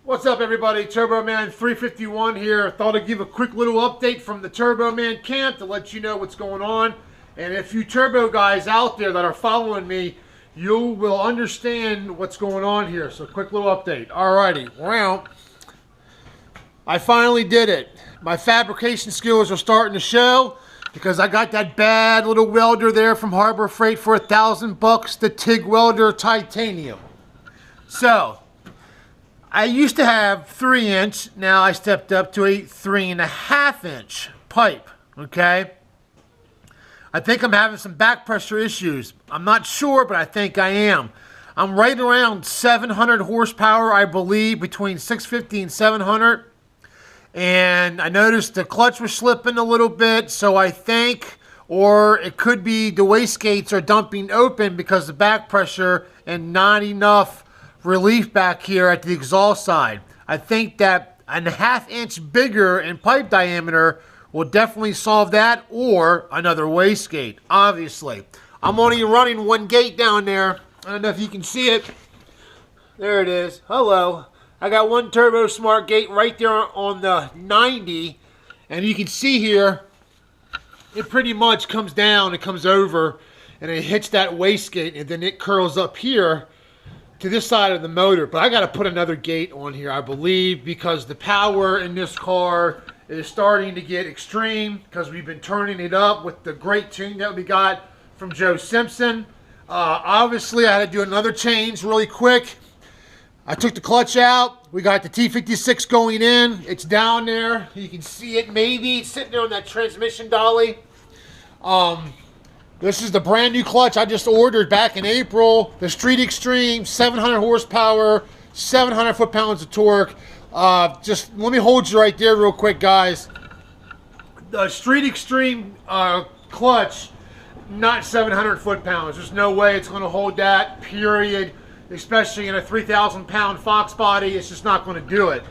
What's up, everybody? Turboman 351 here. Thought I'd give a quick little update from the Turboman camp to let you know what's going on. And if you turbo guys out there that are following me, you will understand what's going on here. So quick little update. Alrighty, well, I finally did it. My fabrication skills are starting to show because I got that bad little welder there from Harbor Freight for $1,000, the TIG welder titanium. So I used to have 3-inch, now I stepped up to a 3.5-inch pipe, okay? I think I'm having some back pressure issues. I'm not sure, but I think I am. I'm right around 700 horsepower, I believe, between 650 and 700. And I noticed the clutch was slipping a little bit, so I think, or it could be the wastegates are dumping open because of back pressure and not enough relief back here at the exhaust side. I think that a 1/2 inch bigger in pipe diameter will definitely solve that, or another wastegate, obviously. I'm only running one gate down there. I don't know if you can see it. There it is. Hello. I got one Turbo Smart gate right there on the 90, and you can see here, it pretty much comes down, it comes over, and it hits that wastegate, and then it curls up here to this side of the motor. But I got to put another gate on here, I believe, because the power in this car is starting to get extreme because we've been turning it up with the great tune that we got from Joe Simpson. Obviously, I had to do another change really quick. I took the clutch out. We got the T56 going in. It's down there. You can see it maybe. It's sitting there on that transmission dolly. This is the brand new clutch I just ordered back in April. The Street Extreme, 700 horsepower, 700 foot-pounds of torque. Just let me hold you right there real quick, guys. The Street Extreme clutch, not 700 foot-pounds. There's no way it's going to hold that, period. Especially in a 3,000-pound Fox body, it's just not going to do it.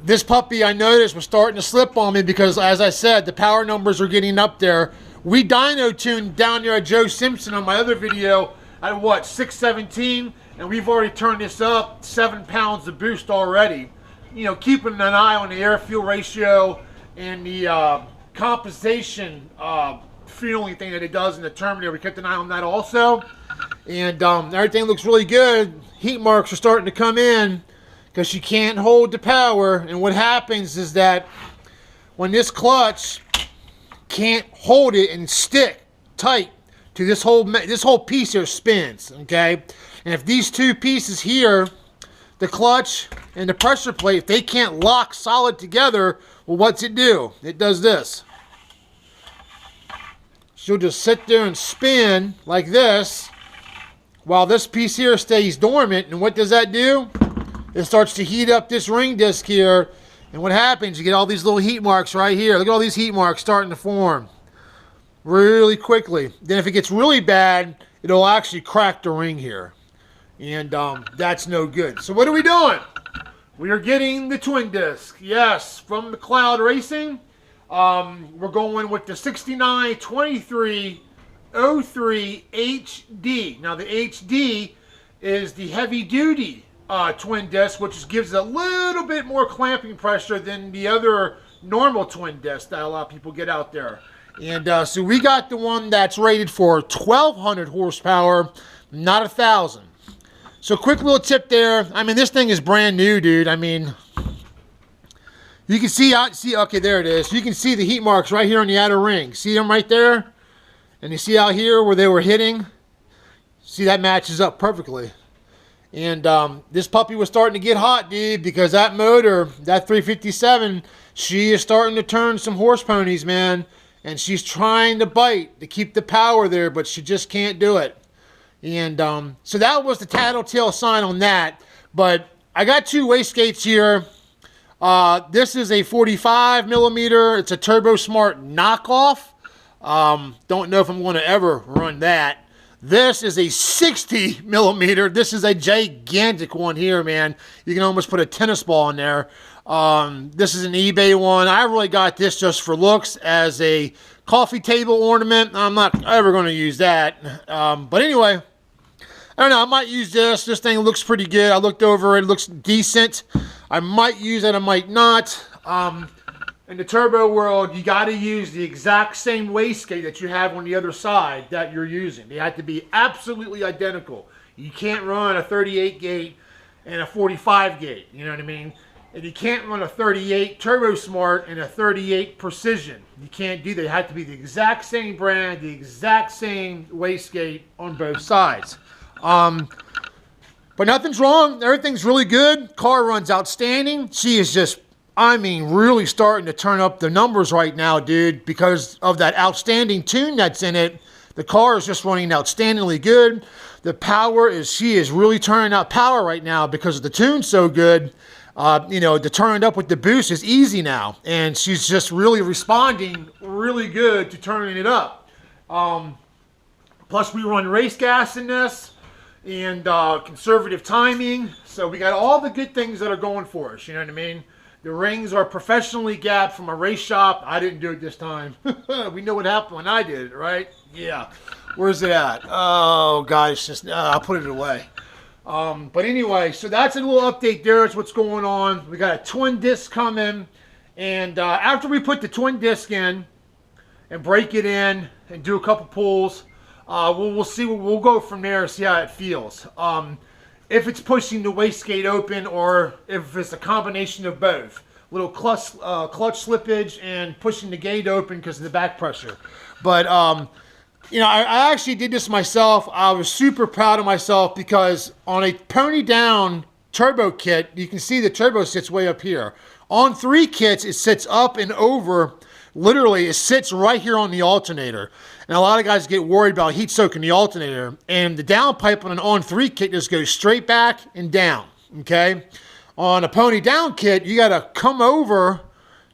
This puppy, I noticed, was starting to slip on me because, as I said, the power numbers are getting up there. We dyno tuned down there at Joe Simpson on my other video at what, 617, and we've already turned this up 7 pounds of boost already. You know, keeping an eye on the air-fuel ratio and the compensation fueling thing that it does in the Terminator. We kept an eye on that also, and everything looks really good. Heat marks are starting to come in because she can't hold the power, and what happens is that when this clutch can't hold it and stick tight to this whole piece here spins, okay? And if these two pieces here, the clutch and the pressure plate, if they can't lock solid together, well, what's it do? It does this. She'll just sit there and spin like this while this piece here stays dormant, and what does that do? It starts to heat up this ring disc here, and what happens, you get all these little heat marks right here. Look at all these heat marks starting to form really quickly. Then if it gets really bad, it'll actually crack the ring here, and that's no good. So what are we doing? We are getting the twin disc, yes, from McLeod Racing. We're going with the 692303 HD. Now the HD is the heavy duty twin disc, which gives a little bit more clamping pressure than the other normal twin disc that a lot of people get out there. And so we got the one that's rated for 1,200 horsepower, not 1,000. So quick little tip there. I mean, this thing is brand new, dude. I mean, you can see, okay, there it is. You can see the heat marks right here on the outer ring. See them right there? And you see out here where they were hitting? See, that matches up perfectly. And this puppy was starting to get hot, dude, because that motor, that 357, she is starting to turn some horse ponies, man. And she's trying to bite to keep the power there, but she just can't do it. And so that was the tattletale sign on that. But I got two wastegates here. This is a 45 millimeter. It's a Turbo Smart knockoff. Don't know if I'm going to ever run that. This is a 60 millimeter. This is a gigantic one here, man. You can almost put a tennis ball in there. This is an eBay one. I really got this just for looks as a coffee table ornament. I'm not ever going to use that. But anyway, I don't know, I might use this. This thing looks pretty good. I looked over it, looks decent. I might use it, I might not. In the turbo world, you got to use the exact same wastegate that you have on the other side that you're using. They have to be absolutely identical. You can't run a 38 gate and a 45 gate, you know what I mean? And you can't run a 38 Turbo Smart and a 38 Precision. You can't do that. They have to be the exact same brand, the exact same wastegate on both sides. But nothing's wrong. Everything's really good. Car runs outstanding. She is just, I mean, really starting to turn up the numbers right now, dude, because of that outstanding tune that's in it. The car is just running outstandingly good. The power is, she is really turning out power right now because the tune's so good. You know, to turn it up with the boost is easy now. And she's just really responding really good to turning it up. Plus, we run race gas in this and conservative timing. So we got all the good things that are going for us, you know what I mean? The rings are professionally gapped from a race shop. I didn't do it this time. We know what happened when I did it, right? Yeah. Where's it at? Oh, guys, just I'll put it away. But anyway, so that's a little update there. It's what's going on. We got a twin disc coming. And after we put the twin disc in and break it in and do a couple pulls, we'll see. We'll go from there and see how it feels. If it's pushing the wastegate open or if it's a combination of both. Little clutch slippage and pushing the gate open because of the back pressure. But, you know, I actually did this myself. I was super proud of myself because on a Pony Down turbo kit, you can see the turbo sits way up here. On 3 kits, it sits up and over. Literally, it sits right here on the alternator. And a lot of guys get worried about heat soaking the alternator. And the downpipe on an on 3 kit just goes straight back and down, okay? On a Pony Down kit, you got to come over.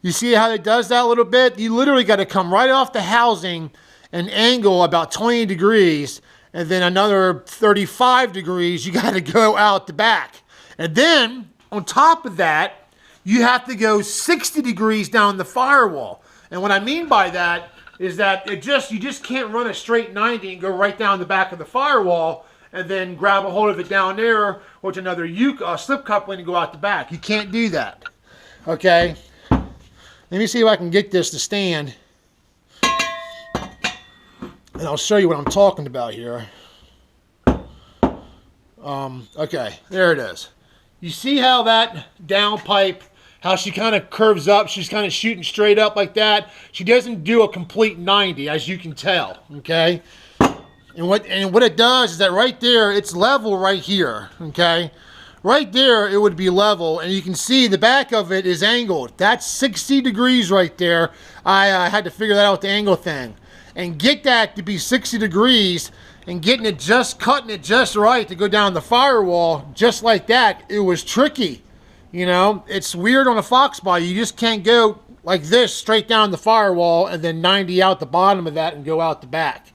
You see how it does that a little bit? You literally got to come right off the housing and angle about 20 degrees. And then another 35 degrees, you got to go out the back. And then, on top of that, you have to go 60 degrees down the firewall. And what I mean by that is that you just can't run a straight 90 and go right down the back of the firewall and then grab a hold of it down there with another slip coupling and go out the back. You can't do that. Okay? Let me see if I can get this to stand. And I'll show you what I'm talking about here. Okay, there it is. You see how that downpipe, how she kind of curves up, she's kind of shooting straight up like that. She doesn't do a complete 90, as you can tell, okay? And what it does is that right there, it's level right here, okay? Right there, it would be level, and you can see the back of it is angled. That's 60 degrees right there. I had to figure that out with the angle thing. And get that to be 60 degrees, and cutting it just right to go down the firewall, just like that, it was tricky. You know, it's weird on a Fox body. You just can't go like this straight down the firewall and then 90 out the bottom of that and go out the back.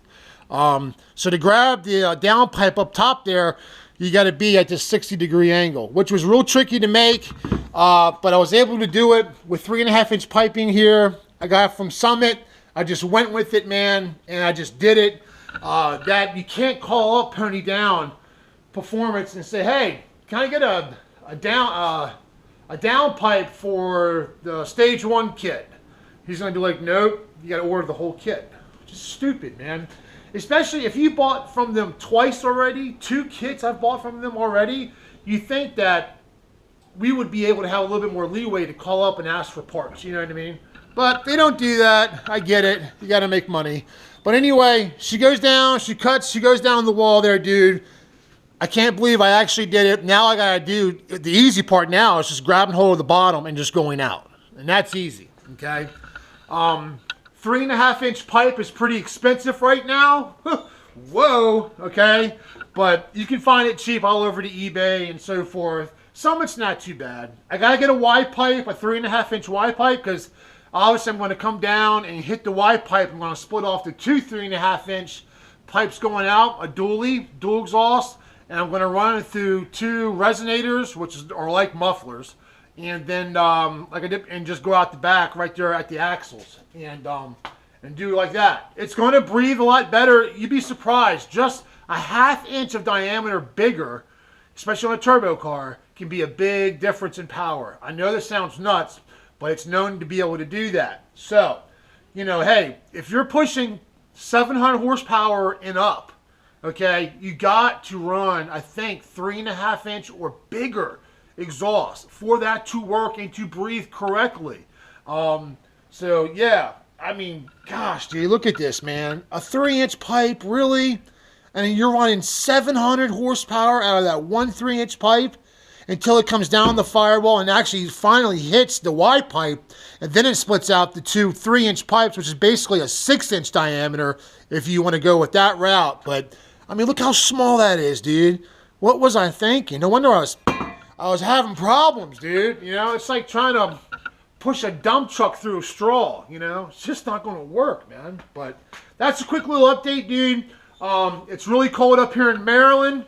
So to grab the downpipe up top there, you got to be at this 60-degree angle, which was real tricky to make. But I was able to do it with 3.5-inch piping here. I got it from Summit. I just went with it, man, and I just did it. That you can't call up Pony Down Performance and say, hey, can I get a downpipe for the stage 1 kit? He's going to be like, nope, you got to order the whole kit. Just stupid, man. Especially if you bought from them twice already, 2 kits I've bought from them already, you think that we would be able to have a little bit more leeway to call up and ask for parts, you know what I mean? But they don't do that. I get it. You got to make money. But anyway, she goes down, she cuts, she goes down the wall there, dude. I can't believe I actually did it. Now I got to do, the easy part now is just grabbing hold of the bottom and just going out. And that's easy, okay? 3.5-inch pipe is pretty expensive right now. Whoa, okay? But you can find it cheap all over the eBay and so forth. Some it's not too bad. I got to get a Y pipe, a 3.5-inch Y pipe, because obviously I'm going to come down and hit the Y pipe. I'm going to split off the 2 3.5-inch pipes going out, a dual exhaust. And I'm going to run it through 2 resonators, which are like mufflers, and then and just go out the back right there at the axles, and do like that. It's going to breathe a lot better. You'd be surprised. a ½ inch of diameter bigger, especially on a turbo car, can be a big difference in power. I know this sounds nuts, but it's known to be able to do that. So, you know, hey, if you're pushing 700 horsepower and up, okay, you got to run, I think, 3.5 inch or bigger exhaust for that to work and to breathe correctly. So yeah, I mean, gosh, dude, look at this, man. A 3-inch pipe, really? And you're running 700 horsepower out of that one 3-inch pipe until it comes down the firewall and actually finally hits the Y pipe, and then it splits out the two 3-inch pipes, which is basically a 6-inch diameter if you want to go with that route. But I mean, look how small that is, dude. What was I thinking? No wonder I was having problems, dude. You know, it's like trying to push a dump truck through a straw, you know? It's just not going to work, man. But that's a quick little update, dude. It's really cold up here in Maryland.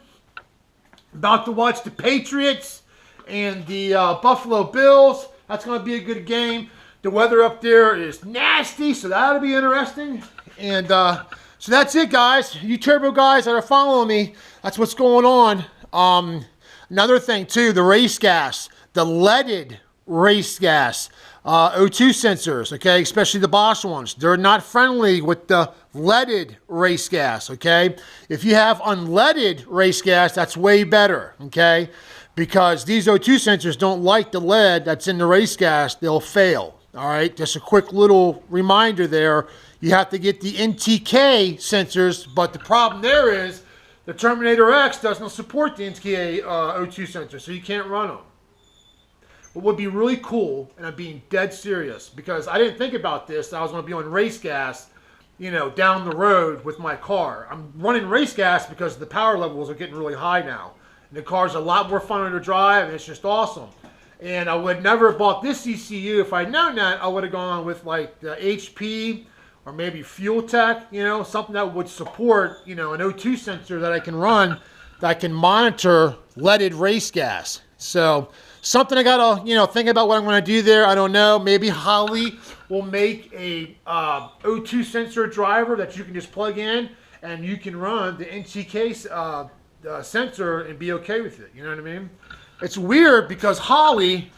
About to watch the Patriots and the Buffalo Bills. That's going to be a good game. The weather up there is nasty, so that'll be interesting. And so that's it, guys. You turbo guys that are following me, that's what's going on. Another thing, too, the race gas, the leaded race gas, O2 sensors, okay, especially the Bosch ones. They're not friendly with the leaded race gas, okay? If you have unleaded race gas, that's way better, okay? Because these O2 sensors don't like the lead that's in the race gas. They'll fail, all right? Just a quick little reminder there. You have to get the NTK sensors, but the problem there is the Terminator X doesn't support the NTK O2 sensor, so you can't run them. What would be really cool, and I'm being dead serious, because I didn't think about this, I was going to be on race gas, you know, down the road with my car. I'm running race gas because the power levels are getting really high now. And the car's a lot more fun to drive, and it's just awesome. And I would never have bought this ECU. If I'd known that, I would have gone with like the HP or maybe Fuel Tech, you know, something that would support, you know, an O2 sensor that I can run that can monitor leaded race gas. So something I gotta, you know, think about what I'm gonna do there. I don't know. Maybe Holley will make a O2 sensor driver that you can just plug in and you can run the NTK sensor and be okay with it. You know what I mean? It's weird because Holley,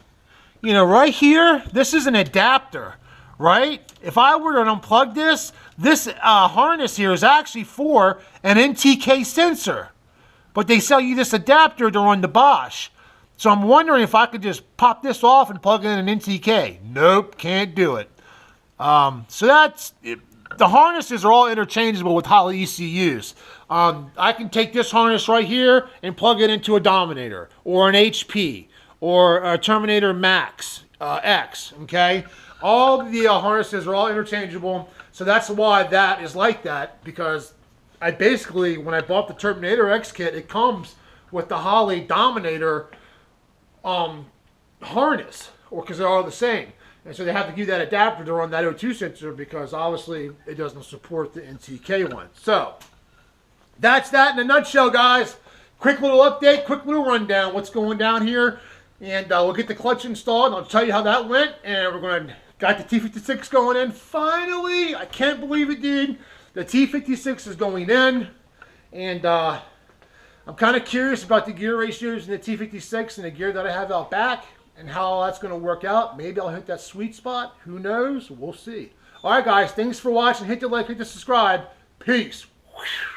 you know, right here, this is an adapter, right? If I were to unplug this, this harness here is actually for an NTK sensor. But they sell you this adapter to run the Bosch. So I'm wondering if I could just pop this off and plug in an NTK. Nope, can't do it. So that's it. The harnesses are all interchangeable with Holley ECUs. I can take this harness right here and plug it into a Dominator or an HP or a Terminator Max X, okay? All the harnesses are all interchangeable, so that's why that is like that, because I basically, when I bought the Terminator X kit, it comes with the Holley Dominator harness, or because they're all the same. And so they have to give that adapter to run that O2 sensor because obviously it doesn't support the NTK one. So that's that in a nutshell, guys. Quick little update, quick little rundown. What's going down here. And we'll get the clutch installed. And I'll tell you how that went. And we're going to got the T56 going in. Finally, I can't believe it, dude. The T56 is going in. And I'm kind of curious about the gear ratios in the T56 and the gear that I have out back, and how that's going to work out. Maybe I'll hit that sweet spot. Who knows? We'll see. All right, guys. Thanks for watching. Hit the like, hit the subscribe. Peace.